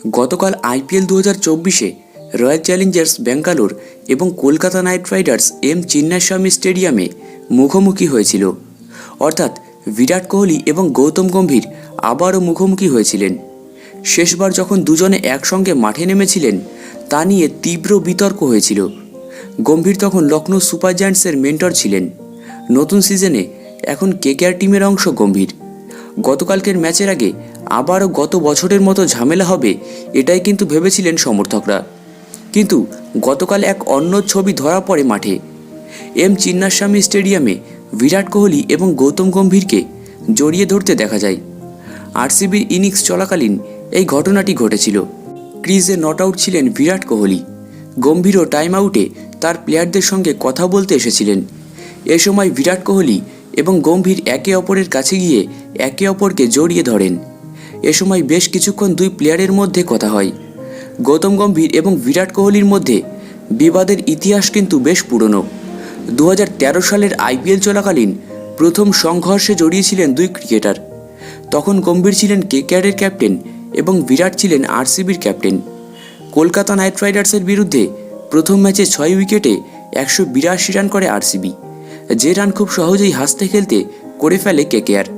গতকাল আইপিএল 2024-এ royal challengers Bangalore এবং Kolkata knight riders M Chinnaswamy স্টেডিয়ামে মুখোমুখি হয়েছিল। অর্থাৎ বিরাট কোহলি এবং গৌতম গম্ভীর আবারও মুখোমুখি হয়েছিলেন। শেষবার যখন দুজনে একসঙ্গে মাঠে নেমেছিলেন তা নিয়ে তীব্র বিতর্ক হয়েছিল। গম্ভীর তখন লখনৌ সুপার জায়ান্টসের মেন্টর ছিলেন। নতুন সিজনে এখন কেকেআর টিমের অংশ গম্ভীর। গতকালকের ম্যাচের আগে আবারও গত বছরের মতো ঝামেলা হবে এটাই কিন্তু ভেবেছিলেন সমর্থকরা। কিন্তু গতকাল এক অন্য ছবি ধরা পড়ে মাঠে। এম চিন্নাস্বামী স্টেডিয়ামে বিরাট কোহলি এবং গৌতম গম্ভীরকে জড়িয়ে ধরতে দেখা যায়। আরসিবির ইনিংস চলাকালীন এই ঘটনাটি ঘটেছিল। ক্রিজে নট আউট ছিলেন বিরাট কোহলি। গম্ভীরও টাইম আউটে তার প্লেয়ারদের সঙ্গে কথা বলতে এসেছিলেন। এ সময় বিরাট কোহলি এবং গম্ভীর একে অপরের কাছে গিয়ে একে অপরকে জড়িয়ে ধরেন। এ সময় বেশ কিছুক্ষণ দুই প্লেয়ারের মধ্যে কথা হয়। গৌতম গম্ভীর এবং বিরাট কোহলির মধ্যে বিবাদের ইতিহাস কিন্তু বেশ পুরনো। 2013 সালের আইপিএল চলাকালীন প্রথম সংঘর্ষে জড়িয়েছিলেন দুই ক্রিকেটার। তখন গম্ভীর ছিলেন কেকেআরের ক্যাপ্টেন এবং বিরাট ছিলেন আরসিবির ক্যাপ্টেন। কলকাতা নাইট রাইডার্সের বিরুদ্ধে প্রথম ম্যাচে 6 উইকেটে 182 রান করে আরসিবি, যে রান খুব সহজেই হাসতে খেলতে করে ফেলে কেকেআর।